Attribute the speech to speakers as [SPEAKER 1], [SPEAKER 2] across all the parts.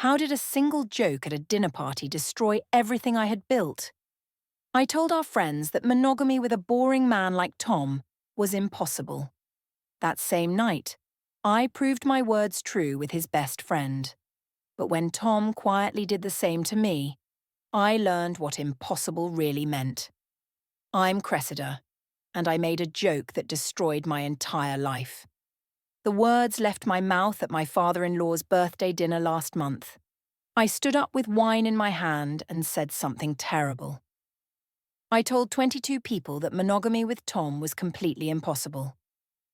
[SPEAKER 1] How did a single joke at a dinner party destroy everything I had built? I told our friends that monogamy with a boring man like Tom was impossible. That same night, I proved my words true with his best friend. But when Tom quietly did the same to me, I learned what impossible really meant. I'm Cressida, and I made a joke that destroyed my entire life. The words left my mouth at my father-in-law's birthday dinner last month. I stood up with wine in my hand and said something terrible. I told 22 people that monogamy with Tom was completely impossible.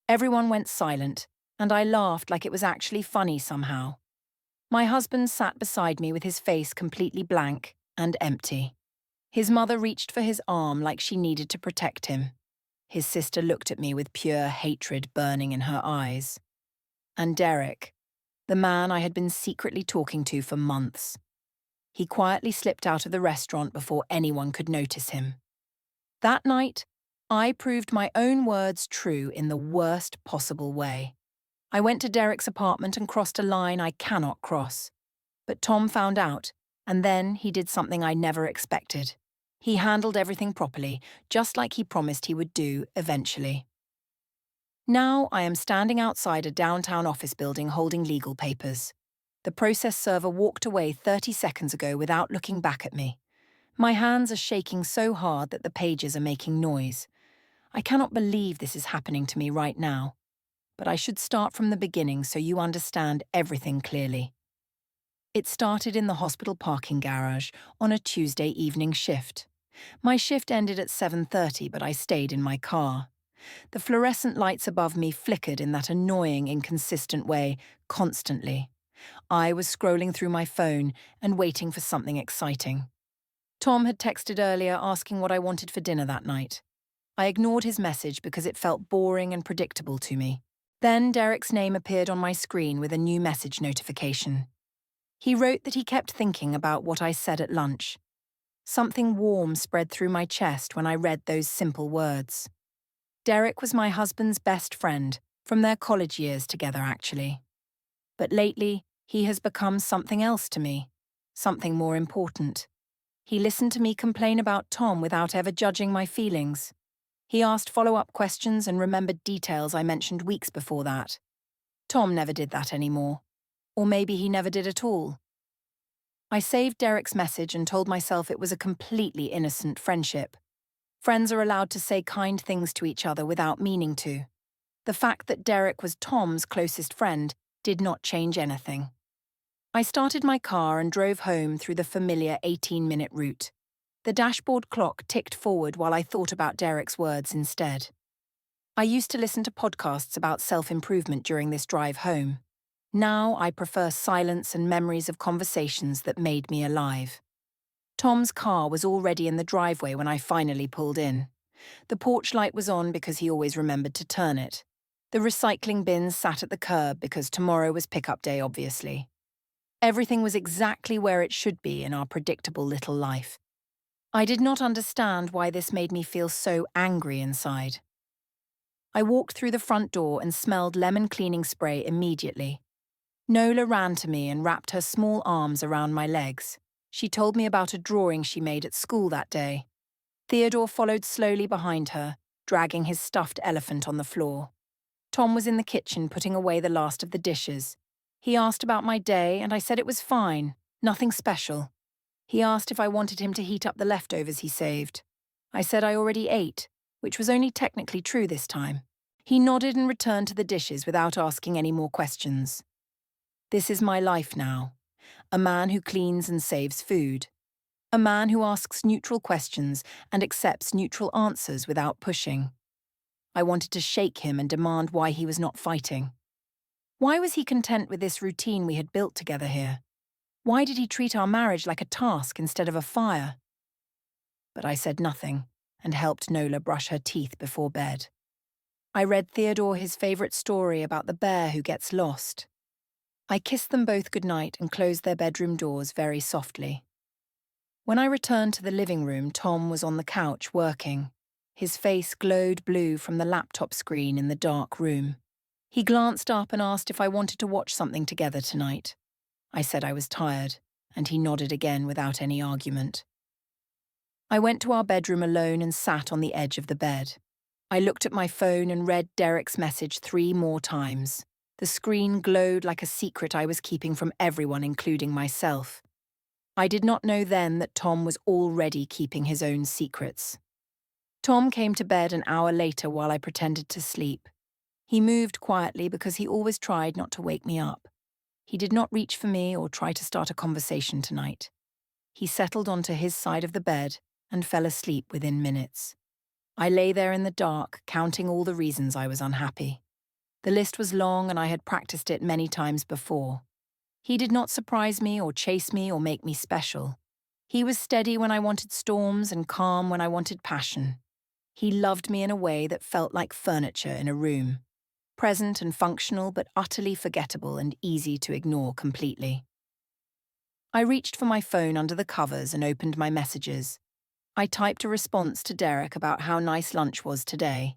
[SPEAKER 1] Everyone went silent, and I laughed like it was actually funny somehow. My husband sat beside me with his face completely blank and empty. His mother reached for his arm like she needed to protect him. His sister looked at me with pure hatred burning in her eyes. And Derek, the man I had been secretly talking to for months. He quietly slipped out of the restaurant before anyone could notice him. That night, I proved my own words true in the worst possible way. I went to Derek's apartment and crossed a line I cannot cross. But Tom found out, and then he did something I never expected. He handled everything properly, just like he promised he would do eventually. Now I am standing outside a downtown office building holding legal papers. The process server walked away 30 seconds ago without looking back at me. My hands are shaking so hard that the pages are making noise. I cannot believe this is happening to me right now. But I should start from the beginning so you understand everything clearly. It started in the hospital parking garage on a Tuesday evening shift. My shift ended at 7:30, but I stayed in my car. The fluorescent lights above me flickered in that annoying, inconsistent way, constantly. I was scrolling through my phone and waiting for something exciting. Tom had texted earlier asking what I wanted for dinner that night. I ignored his message because it felt boring and predictable to me. Then Derek's name appeared on my screen with a new message notification. He wrote that he kept thinking about what I said at lunch. Something warm spread through my chest when I read those simple words. Derek was my husband's best friend, from their college years together, actually. But lately, he has become something else to me, something more important. He listened to me complain about Tom without ever judging my feelings. He asked follow-up questions and remembered details I mentioned weeks before that. Tom never did that anymore. Or maybe he never did at all. I saved Derek's message and told myself it was a completely innocent friendship. Friends are allowed to say kind things to each other without meaning to. The fact that Derek was Tom's closest friend did not change anything. I started my car and drove home through the familiar 18-minute route. The dashboard clock ticked forward while I thought about Derek's words instead. I used to listen to podcasts about self-improvement during this drive home. Now I prefer silence and memories of conversations that made me alive. Tom's car was already in the driveway when I finally pulled in. The porch light was on because he always remembered to turn it. The recycling bins sat at the curb because tomorrow was pickup day, obviously. Everything was exactly where it should be in our predictable little life. I did not understand why this made me feel so angry inside. I walked through the front door and smelled lemon cleaning spray immediately. Nola ran to me and wrapped her small arms around my legs. She told me about a drawing she made at school that day. Theodore followed slowly behind her, dragging his stuffed elephant on the floor. Tom was in the kitchen putting away the last of the dishes. He asked about my day and I said it was fine, nothing special. He asked if I wanted him to heat up the leftovers he saved. I said I already ate, which was only technically true this time. He nodded and returned to the dishes without asking any more questions. This is my life now. A man who cleans and saves food. A man who asks neutral questions and accepts neutral answers without pushing. I wanted to shake him and demand why he was not fighting. Why was he content with this routine we had built together here? Why did he treat our marriage like a task instead of a fire? But I said nothing and helped Nola brush her teeth before bed. I read Theodore his favourite story about the bear who gets lost. I kissed them both goodnight and closed their bedroom doors very softly. When I returned to the living room, Tom was on the couch working. His face glowed blue from the laptop screen in the dark room. He glanced up and asked if I wanted to watch something together tonight. I said I was tired, and he nodded again without any argument. I went to our bedroom alone and sat on the edge of the bed. I looked at my phone and read Derek's message 3 more times. The screen glowed like a secret I was keeping from everyone, including myself. I did not know then that Tom was already keeping his own secrets. Tom came to bed an hour later while I pretended to sleep. He moved quietly because he always tried not to wake me up. He did not reach for me or try to start a conversation tonight. He settled onto his side of the bed and fell asleep within minutes. I lay there in the dark, counting all the reasons I was unhappy. The list was long and I had practiced it many times before. He did not surprise me or chase me or make me special. He was steady when I wanted storms and calm when I wanted passion. He loved me in a way that felt like furniture in a room. Present and functional, but utterly forgettable and easy to ignore completely. I reached for my phone under the covers and opened my messages. I typed a response to Derek about how nice lunch was today.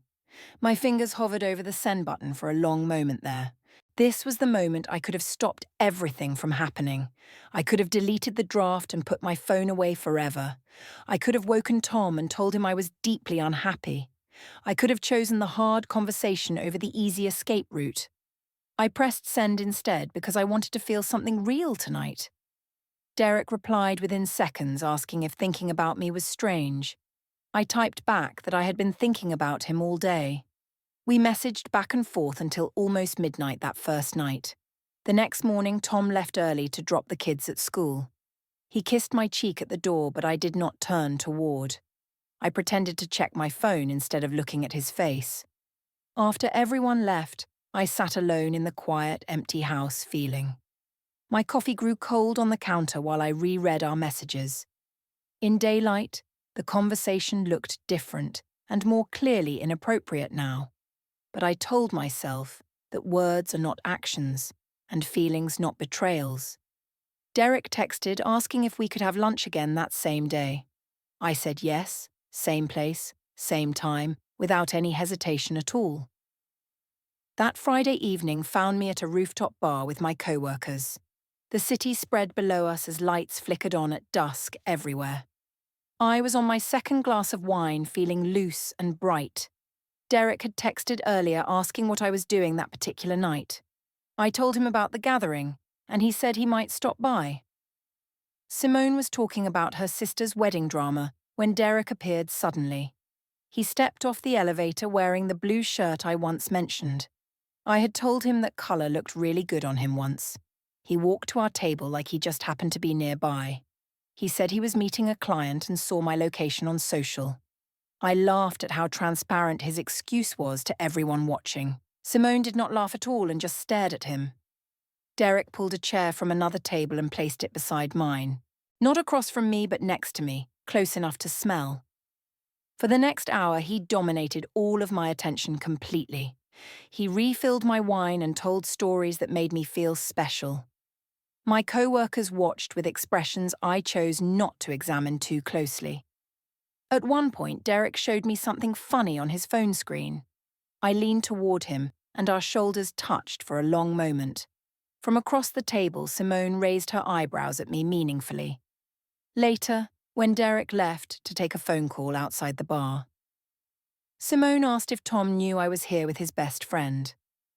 [SPEAKER 1] My fingers hovered over the send button for a long moment there. This was the moment I could have stopped everything from happening. I could have deleted the draft and put my phone away forever. I could have woken Tom and told him I was deeply unhappy. I could have chosen the hard conversation over the easy escape route. I pressed send instead because I wanted to feel something real tonight. Derek replied within seconds, asking if thinking about me was strange. I typed back that I had been thinking about him all day. We messaged back and forth until almost midnight that first night. The next morning, Tom left early to drop the kids at school. He kissed my cheek at the door, but I did not turn toward. I pretended to check my phone instead of looking at his face. After everyone left, I sat alone in the quiet, empty house, feeling. My coffee grew cold on the counter while I reread our messages. In daylight, the conversation looked different and more clearly inappropriate now. But I told myself that words are not actions and feelings not betrayals. Derek texted asking if we could have lunch again that same day. I said yes, same place, same time, without any hesitation at all. That Friday evening found me at a rooftop bar with my co-workers. The city spread below us as lights flickered on at dusk everywhere. I was on my second glass of wine, feeling loose and bright. Derek had texted earlier asking what I was doing that particular night. I told him about the gathering, and he said he might stop by. Simone was talking about her sister's wedding drama when Derek appeared suddenly. He stepped off the elevator wearing the blue shirt I once mentioned. I had told him that colour looked really good on him once. He walked to our table like he just happened to be nearby. He said he was meeting a client and saw my location on social. I laughed at how transparent his excuse was to everyone watching. Simone did not laugh at all and just stared at him. Derek pulled a chair from another table and placed it beside mine. Not across from me, but next to me, close enough to smell. For the next hour, he dominated all of my attention completely. He refilled my wine and told stories that made me feel special. My co-workers watched with expressions I chose not to examine too closely. At one point, Derek showed me something funny on his phone screen. I leaned toward him, and our shoulders touched for a long moment. From across the table, Simone raised her eyebrows at me meaningfully. Later, when Derek left to take a phone call outside the bar, Simone asked if Tom knew I was here with his best friend.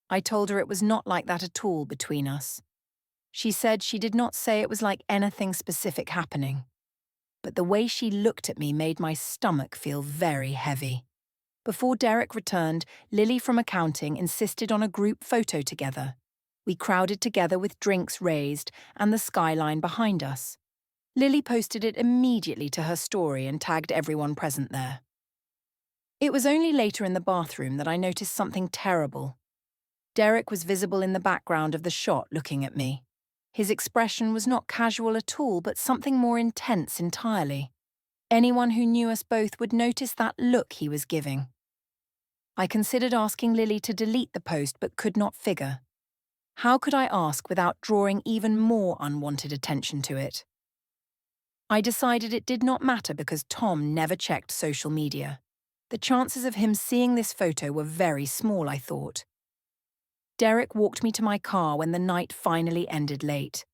[SPEAKER 1] I told her it was not like that at all between us. She said she did not say it was like anything specific happening. But the way she looked at me made my stomach feel very heavy. Before Derek returned, Lily from accounting insisted on a group photo together. We crowded together with drinks raised and the skyline behind us. Lily posted it immediately to her story and tagged everyone present there. It was only later in the bathroom that I noticed something terrible. Derek was visible in the background of the shot looking at me. His expression was not casual at all, but something more intense entirely. Anyone who knew us both would notice that look he was giving. I considered asking Lily to delete the post but could not figure. How could I ask without drawing even more unwanted attention to it? I decided it did not matter because Tom never checked social media. The chances of him seeing this photo were very small, I thought. Derek walked me to my car when the night finally ended late.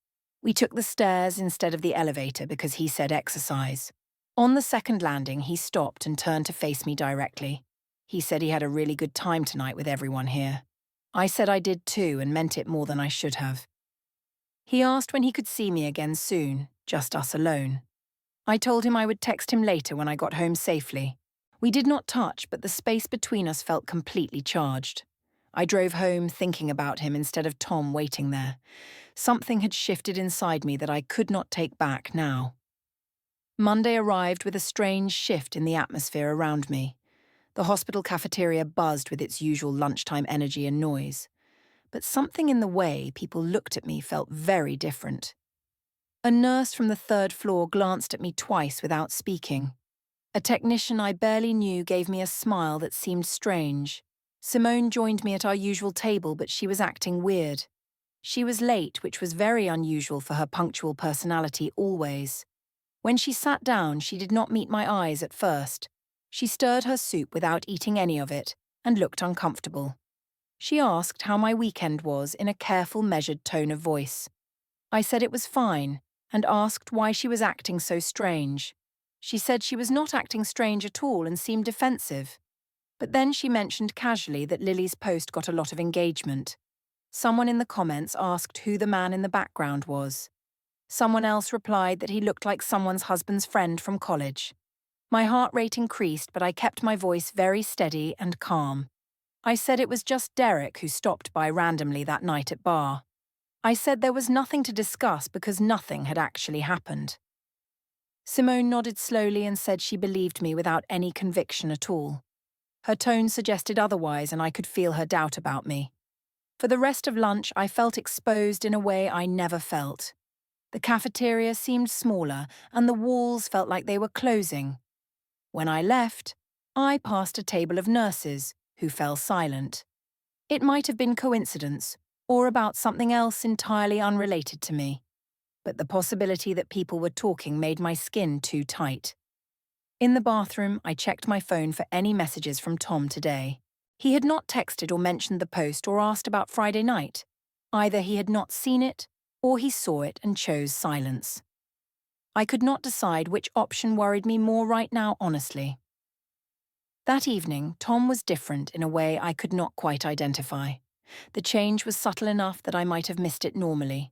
[SPEAKER 1] We took the stairs instead of the elevator because he said exercise. On the second landing, he stopped and turned to face me directly. He said he had a really good time tonight with everyone here. I said I did too and meant it more than I should have. He asked when he could see me again soon, just us alone. I told him I would text him later when I got home safely. We did not touch, but the space between us felt completely charged. I drove home thinking about him instead of Tom waiting there. Something had shifted inside me that I could not take back now. Monday arrived with a strange shift in the atmosphere around me. The hospital cafeteria buzzed with its usual lunchtime energy and noise. But something in the way people looked at me felt very different. A nurse from the third floor glanced at me twice without speaking. A technician I barely knew gave me a smile that seemed strange. Simone joined me at our usual table, but she was acting weird. She was late, which was very unusual for her punctual personality always. When she sat down, she did not meet my eyes at first. She stirred her soup without eating any of it and looked uncomfortable. She asked how my weekend was in a careful, measured tone of voice. I said it was fine and asked why she was acting so strange. She said she was not acting strange at all and seemed defensive. But then she mentioned casually that Lily's post got a lot of engagement. Someone in the comments asked who the man in the background was. Someone else replied that he looked like someone's husband's friend from college. My heart rate increased, but I kept my voice very steady and calm. I said it was just Derek who stopped by randomly that night at bar. I said there was nothing to discuss because nothing had actually happened. Simone nodded slowly and said she believed me without any conviction at all. Her tone suggested otherwise, and I could feel her doubt about me. For the rest of lunch, I felt exposed in a way I never felt. The cafeteria seemed smaller, and the walls felt like they were closing. When I left, I passed a table of nurses, who fell silent. It might have been coincidence, or about something else entirely unrelated to me. But the possibility that people were talking made my skin too tight. In the bathroom, I checked my phone for any messages from Tom today. He had not texted or mentioned the post or asked about Friday night. Either he had not seen it, or he saw it and chose silence. I could not decide which option worried me more right now, honestly. That evening, Tom was different in a way I could not quite identify. The change was subtle enough that I might have missed it normally.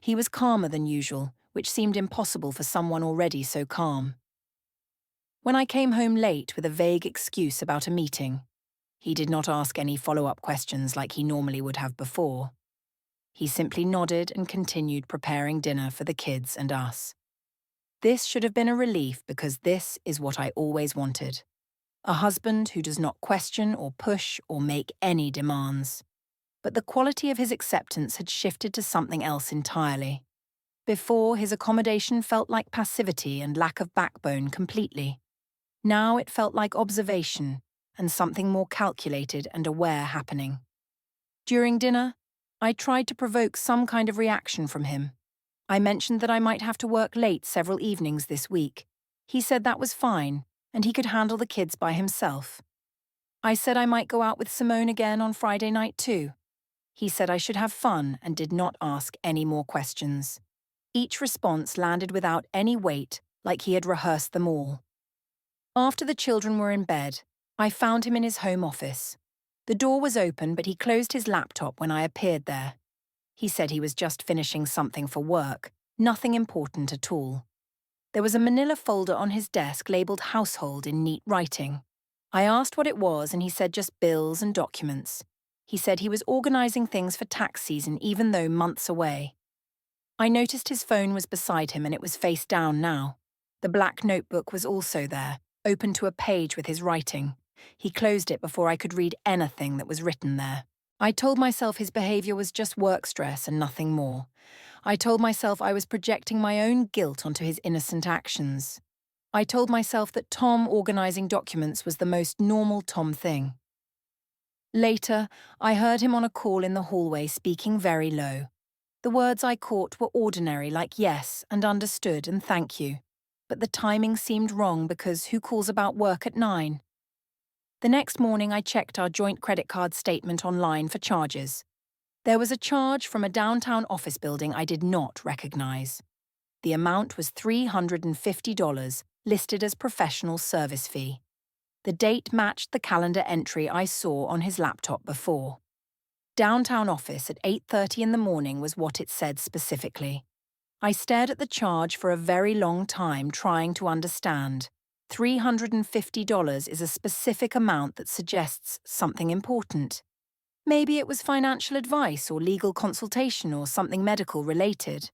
[SPEAKER 1] He was calmer than usual, which seemed impossible for someone already so calm. When I came home late with a vague excuse about a meeting, he did not ask any follow-up questions like he normally would have before. He simply nodded and continued preparing dinner for the kids and us. This should have been a relief because this is what I always wanted. A husband who does not question or push or make any demands. But the quality of his acceptance had shifted to something else entirely. Before, his accommodation felt like passivity and lack of backbone completely. Now it felt like observation and something more calculated and aware happening. During dinner, I tried to provoke some kind of reaction from him. I mentioned that I might have to work late several evenings this week. He said that was fine, and he could handle the kids by himself. I said I might go out with Simone again on Friday night too. He said I should have fun and did not ask any more questions. Each response landed without any weight, like he had rehearsed them all. After the children were in bed, I found him in his home office. The door was open, but he closed his laptop when I appeared there. He said he was just finishing something for work, nothing important at all. There was a manila folder on his desk labeled household in neat writing. I asked what it was and he said just bills and documents. He said he was organizing things for tax season even though months away. I noticed his phone was beside him and it was face down now. The black notebook was also there, open to a page with his writing. He closed it before I could read anything that was written there. I told myself his behavior was just work stress and nothing more. I told myself I was projecting my own guilt onto his innocent actions. I told myself that Tom organizing documents was the most normal Tom thing. Later, I heard him on a call in the hallway speaking very low. The words I caught were ordinary, like yes and understood and thank you. But the timing seemed wrong because who calls about work at 9? The next morning I checked our joint credit card statement online for charges. There was a charge from a downtown office building I did not recognize. The amount was $350, listed as professional service fee. The date matched the calendar entry I saw on his laptop before. Downtown office at 8:30 in the morning was what it said specifically. I stared at the charge for a very long time, trying to understand. $350 is a specific amount that suggests something important. Maybe it was financial advice or legal consultation or something medical related.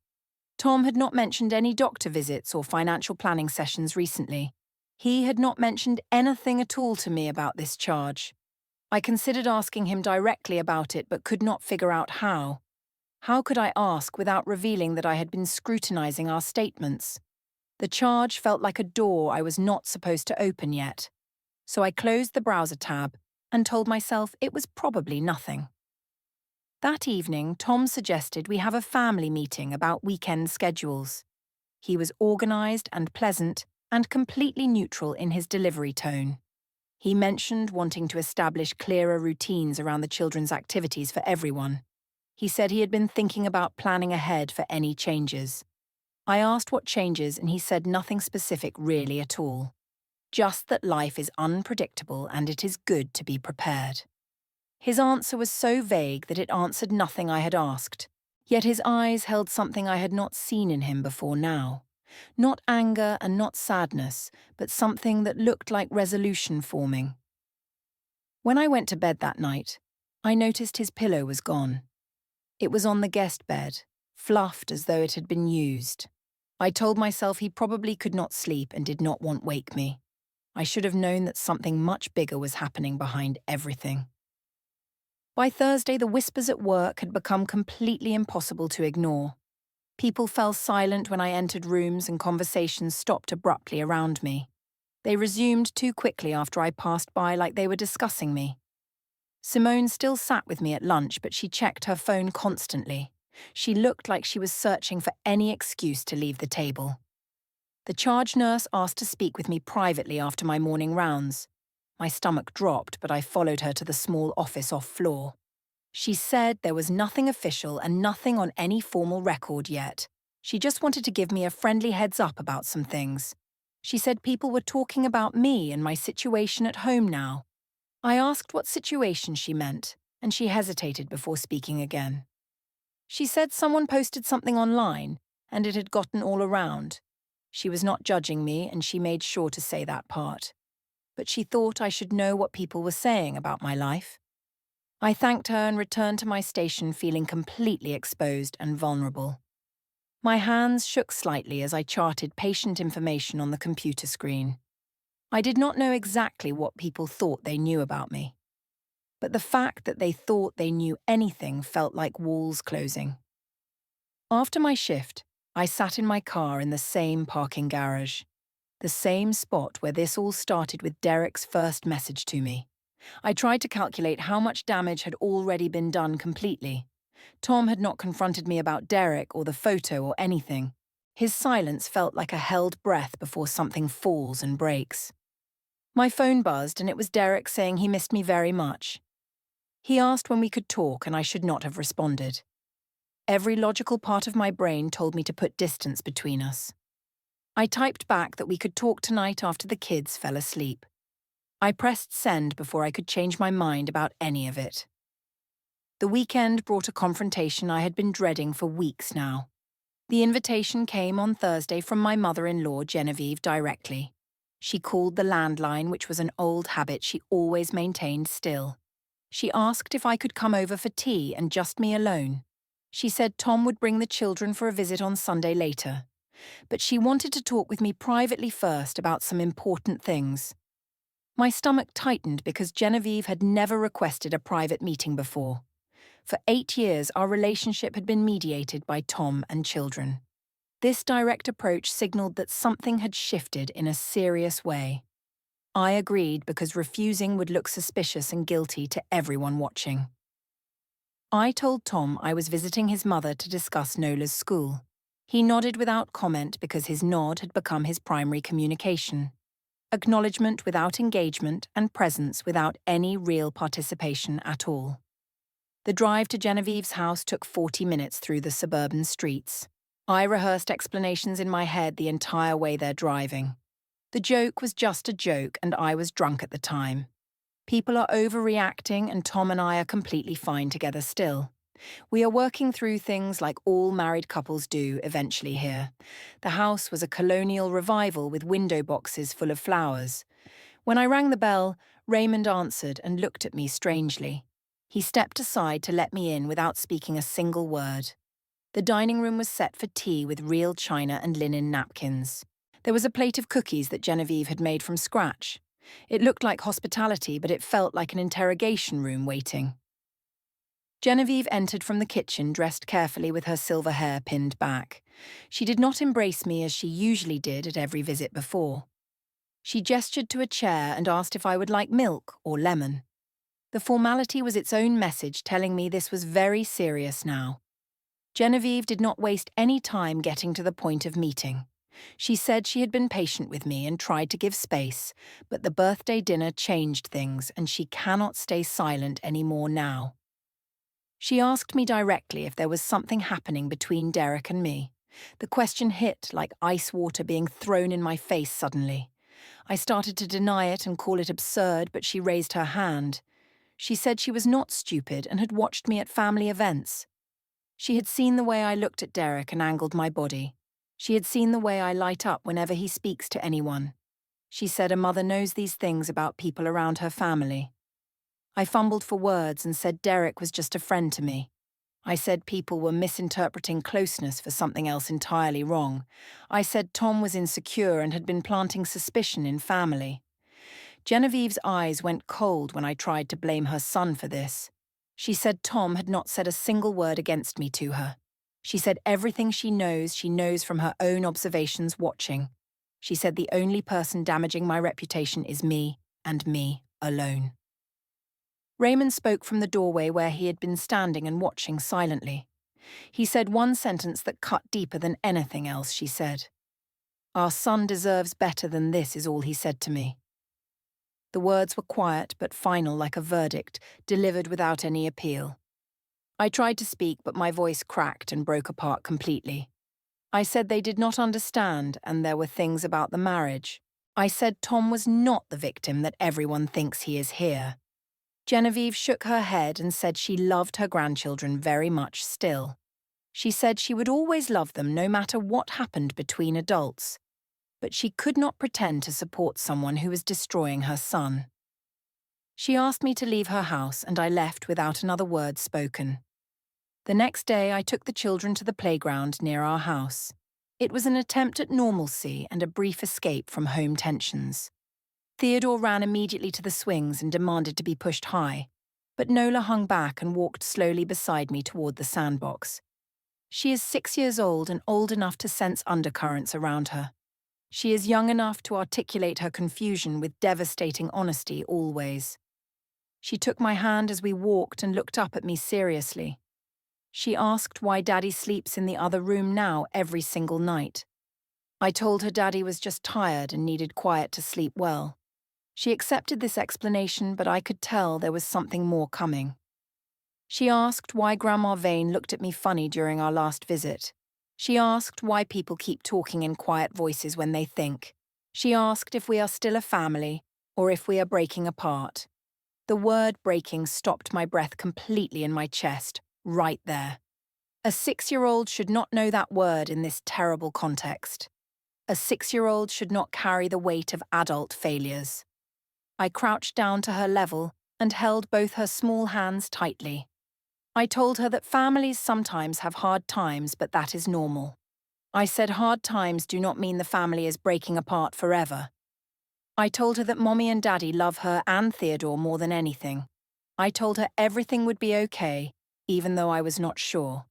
[SPEAKER 1] Tom had not mentioned any doctor visits or financial planning sessions recently. He had not mentioned anything at all to me about this charge. I considered asking him directly about it but could not figure out how. How could I ask without revealing that I had been scrutinizing our statements? The charge felt like a door I was not supposed to open yet. So I closed the browser tab and told myself it was probably nothing. That evening, Tom suggested we have a family meeting about weekend schedules. He was organized and pleasant and completely neutral in his delivery tone. He mentioned wanting to establish clearer routines around the children's activities for everyone. He said he had been thinking about planning ahead for any changes. I asked what changes and he said nothing specific really at all. Just that life is unpredictable and it is good to be prepared. His answer was so vague that it answered nothing I had asked, yet his eyes held something I had not seen in him before now. Not anger and not sadness, but something that looked like resolution forming. When I went to bed that night, I noticed his pillow was gone. It was on the guest bed, fluffed as though it had been used. I told myself he probably could not sleep and did not want wake me. I should have known that something much bigger was happening behind everything. By Thursday, the whispers at work had become completely impossible to ignore. People fell silent when I entered rooms and conversations stopped abruptly around me. They resumed too quickly after I passed by, like they were discussing me. Simone still sat with me at lunch, but she checked her phone constantly. She looked like she was searching for any excuse to leave the table. The charge nurse asked to speak with me privately after my morning rounds. My stomach dropped, but I followed her to the small office off-floor. She said there was nothing official and nothing on any formal record yet. She just wanted to give me a friendly heads up about some things. She said people were talking about me and my situation at home now. I asked what situation she meant, and she hesitated before speaking again. She said someone posted something online, and it had gotten all around. She was not judging me, and she made sure to say that part. But she thought I should know what people were saying about my life. I thanked her and returned to my station feeling completely exposed and vulnerable. My hands shook slightly as I charted patient information on the computer screen. I did not know exactly what people thought they knew about me. But the fact that they thought they knew anything felt like walls closing. After my shift, I sat in my car in the same parking garage. The same spot where this all started with Derek's first message to me. I tried to calculate how much damage had already been done completely. Tom had not confronted me about Derek or the photo or anything. His silence felt like a held breath before something falls and breaks. My phone buzzed and it was Derek saying he missed me very much. He asked when we could talk and I should not have responded. Every logical part of my brain told me to put distance between us. I typed back that we could talk tonight after the kids fell asleep. I pressed send before I could change my mind about any of it. The weekend brought a confrontation I had been dreading for weeks now. The invitation came on Thursday from my mother-in-law, Genevieve, directly. She called the landline, which was an old habit she always maintained still. She asked if I could come over for tea and just me alone. She said Tom would bring the children for a visit on Sunday later. But she wanted to talk with me privately first about some important things. My stomach tightened because Genevieve had never requested a private meeting before. For 8 years, our relationship had been mediated by Tom and children. This direct approach signaled that something had shifted in a serious way. I agreed because refusing would look suspicious and guilty to everyone watching. I told Tom I was visiting his mother to discuss Nola's school. He nodded without comment because his nod had become his primary communication. Acknowledgement without engagement and presence without any real participation at all. The drive to Genevieve's house took 40 minutes through the suburban streets. I rehearsed explanations in my head the entire way they're driving. The joke was just a joke, and I was drunk at the time. People are overreacting, and Tom and I are completely fine together still. We are working through things like all married couples do eventually here. The house was a colonial revival with window boxes full of flowers. When I rang the bell, Raymond answered and looked at me strangely. He stepped aside to let me in without speaking a single word. The dining room was set for tea with real china and linen napkins. There was a plate of cookies that Genevieve had made from scratch. It looked like hospitality, but it felt like an interrogation room waiting. Genevieve entered from the kitchen dressed carefully with her silver hair pinned back. She did not embrace me as she usually did at every visit before. She gestured to a chair and asked if I would like milk or lemon. The formality was its own message telling me this was very serious now. Genevieve did not waste any time getting to the point of meeting. She said she had been patient with me and tried to give space, but the birthday dinner changed things and she cannot stay silent anymore now. She asked me directly if there was something happening between Derek and me. The question hit like ice water being thrown in my face suddenly. I started to deny it and call it absurd, but she raised her hand. She said she was not stupid and had watched me at family events. She had seen the way I looked at Derek and angled my body. She had seen the way I light up whenever he speaks to anyone. She said a mother knows these things about people around her family. I fumbled for words and said Derek was just a friend to me. I said people were misinterpreting closeness for something else entirely wrong. I said Tom was insecure and had been planting suspicion in family. Genevieve's eyes went cold when I tried to blame her son for this. She said Tom had not said a single word against me to her. She said everything she knows from her own observations watching. She said the only person damaging my reputation is me, and me alone. Raymond spoke from the doorway where he had been standing and watching silently. He said one sentence that cut deeper than anything else she said. "Our son deserves better than this," is all he said to me. The words were quiet but final like a verdict, delivered without any appeal. I tried to speak, but my voice cracked and broke apart completely. I said they did not understand and there were things about the marriage. I said Tom was not the victim that everyone thinks he is here. Genevieve shook her head and said she loved her grandchildren very much still. She said she would always love them no matter what happened between adults. But she could not pretend to support someone who was destroying her son. She asked me to leave her house and I left without another word spoken. The next day I took the children to the playground near our house. It was an attempt at normalcy and a brief escape from home tensions. Theodore ran immediately to the swings and demanded to be pushed high, but Nola hung back and walked slowly beside me toward the sandbox. She is 6 years old and old enough to sense undercurrents around her. She is young enough to articulate her confusion with devastating honesty always. She took my hand as we walked and looked up at me seriously. She asked why Daddy sleeps in the other room now every single night. I told her Daddy was just tired and needed quiet to sleep well. She accepted this explanation, but I could tell there was something more coming. She asked why Grandma Vane looked at me funny during our last visit. She asked why people keep talking in quiet voices when they think. She asked if we are still a family or if we are breaking apart. The word breaking stopped my breath completely in my chest, right there. A 6-year-old should not know that word in this terrible context. A 6-year-old should not carry the weight of adult failures. I crouched down to her level and held both her small hands tightly. I told her that families sometimes have hard times, but that is normal. I said hard times do not mean the family is breaking apart forever. I told her that Mommy and Daddy love her and Theodore more than anything. I told her everything would be okay, even though I was not sure.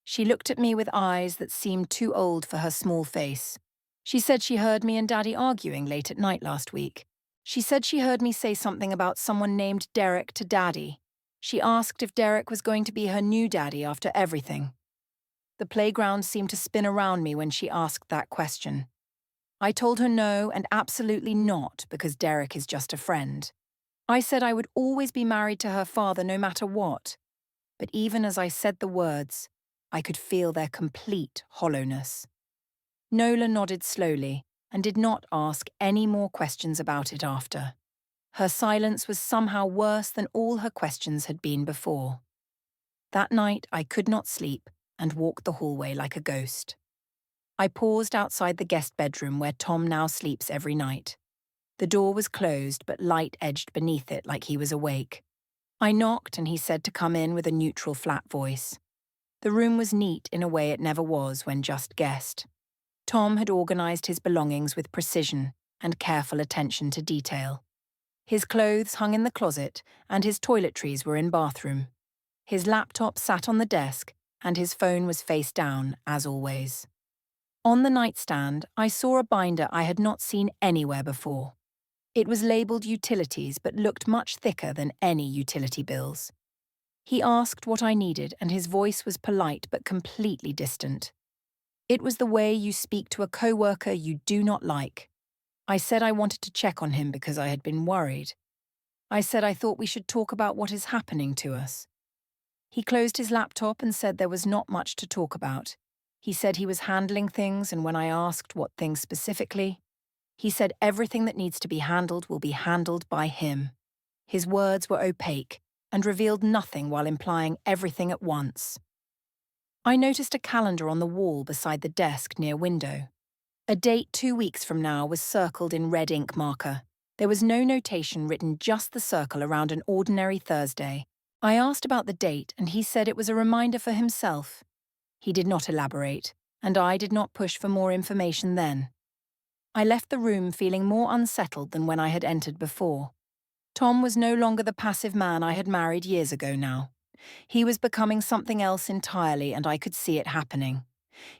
[SPEAKER 1] She looked at me with eyes that seemed too old for her small face. She said she heard me and Daddy arguing late at night last week. She said she heard me say something about someone named Derek to Daddy. She asked if Derek was going to be her new daddy after everything. The playground seemed to spin around me when she asked that question. I told her no and absolutely not because Derek is just a friend. I said I would always be married to her father no matter what. but even as I said the words, I could feel their complete hollowness. Nola nodded slowly and did not ask any more questions about it after. Her silence was somehow worse than all her questions had been before. That night I could not sleep and walked the hallway like a ghost. I paused outside the guest bedroom where Tom now sleeps every night. The door was closed but light edged beneath it like he was awake. I knocked and he said to come in with a neutral flat voice. The room was neat in a way it never was when just guessed. Tom had organised his belongings with precision and careful attention to detail. His clothes hung in the closet and his toiletries were in bathroom. His laptop sat on the desk and his phone was face down, as always. On the nightstand, I saw a binder I had not seen anywhere before. It was labelled utilities but looked much thicker than any utility bills. He asked what I needed and his voice was polite but completely distant. It was the way you speak to a co-worker you do not like. I said I wanted to check on him because I had been worried. I said I thought we should talk about what is happening to us. He closed his laptop and said there was not much to talk about. He said he was handling things, and when I asked what things specifically, he said everything that needs to be handled will be handled by him. His words were opaque and revealed nothing while implying everything at once. I noticed a calendar on the wall beside the desk near window. A date 2 weeks from now was circled in red ink marker. There was no notation written, just the circle around an ordinary Thursday. I asked about the date and he said it was a reminder for himself. He did not elaborate, and I did not push for more information then. I left the room feeling more unsettled than when I had entered before. Tom was no longer the passive man I had married years ago now. He was becoming something else entirely, and I could see it happening.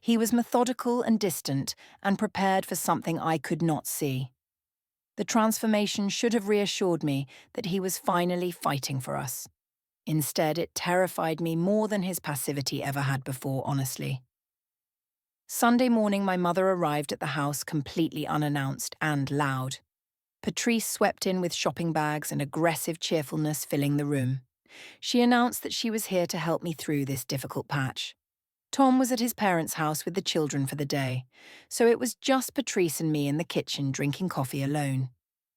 [SPEAKER 1] He was methodical and distant, and prepared for something I could not see. The transformation should have reassured me that he was finally fighting for us. Instead, it terrified me more than his passivity ever had before, honestly. Sunday morning, my mother arrived at the house completely unannounced and loud. Patrice swept in with shopping bags and aggressive cheerfulness filling the room. She announced that she was here to help me through this difficult patch. Tom was at his parents' house with the children for the day, so it was just Patrice and me in the kitchen drinking coffee alone.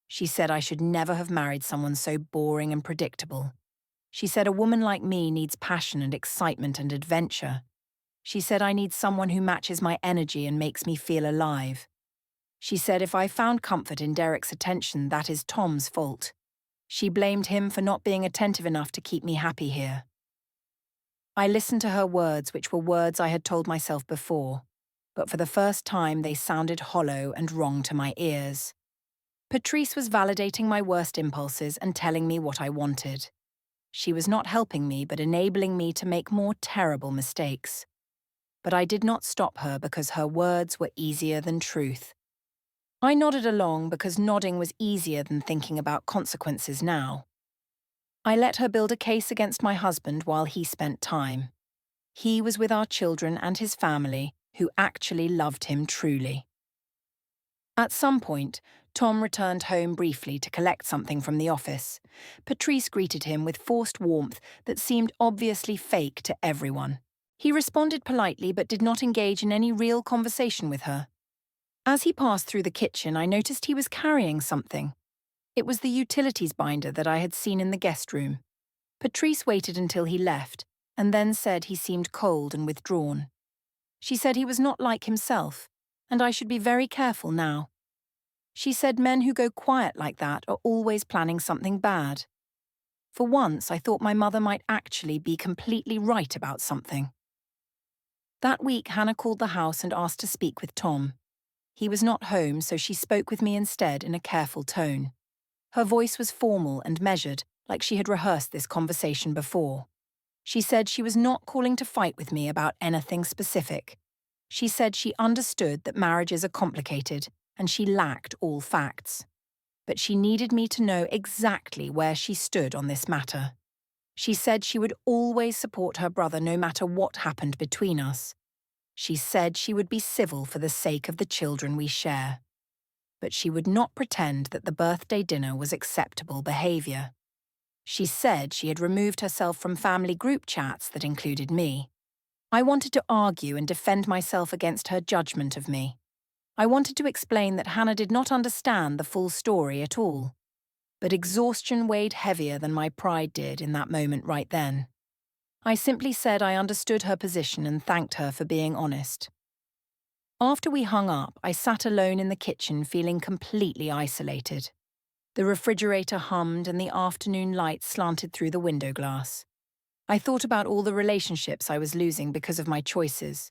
[SPEAKER 1] She said I should never have married someone so boring and predictable. She said a woman like me needs passion and excitement and adventure. She said I need someone who matches my energy and makes me feel alive. She said if I found comfort in Derek's attention, that is Tom's fault. She blamed him for not being attentive enough to keep me happy here. I listened to her words, which were words I had told myself before, but for the first time they sounded hollow and wrong to my ears. Patrice was validating my worst impulses and telling me what I wanted. She was not helping me, but enabling me to make more terrible mistakes. But I did not stop her because her words were easier than truth. I nodded along because nodding was easier than thinking about consequences now. I let her build a case against my husband while he spent time. He was with our children and his family, who actually loved him truly. At some point, Tom returned home briefly to collect something from the office. Patrice greeted him with forced warmth that seemed obviously fake to everyone. He responded politely but did not engage in any real conversation with her. As he passed through the kitchen, I noticed he was carrying something. It was the utilities binder that I had seen in the guest room. Patrice waited until he left, and then said he seemed cold and withdrawn. She said he was not like himself, and I should be very careful now. She said men who go quiet like that are always planning something bad. For once, I thought my mother might actually be completely right about something. That week, Hannah called the house and asked to speak with Tom. He was not home, so she spoke with me instead in a careful tone. Her voice was formal and measured, like she had rehearsed this conversation before. She said she was not calling to fight with me about anything specific. She said she understood that marriages are complicated, and she lacked all facts. But she needed me to know exactly where she stood on this matter. She said she would always support her brother no matter what happened between us. She said she would be civil for the sake of the children we share. But she would not pretend that the birthday dinner was acceptable behaviour. She said she had removed herself from family group chats that included me. I wanted to argue and defend myself against her judgment of me. I wanted to explain that Hannah did not understand the full story at all. But exhaustion weighed heavier than my pride did in that moment right then. I simply said I understood her position and thanked her for being honest. After we hung up, I sat alone in the kitchen feeling completely isolated. The refrigerator hummed and the afternoon light slanted through the window glass. I thought about all the relationships I was losing because of my choices.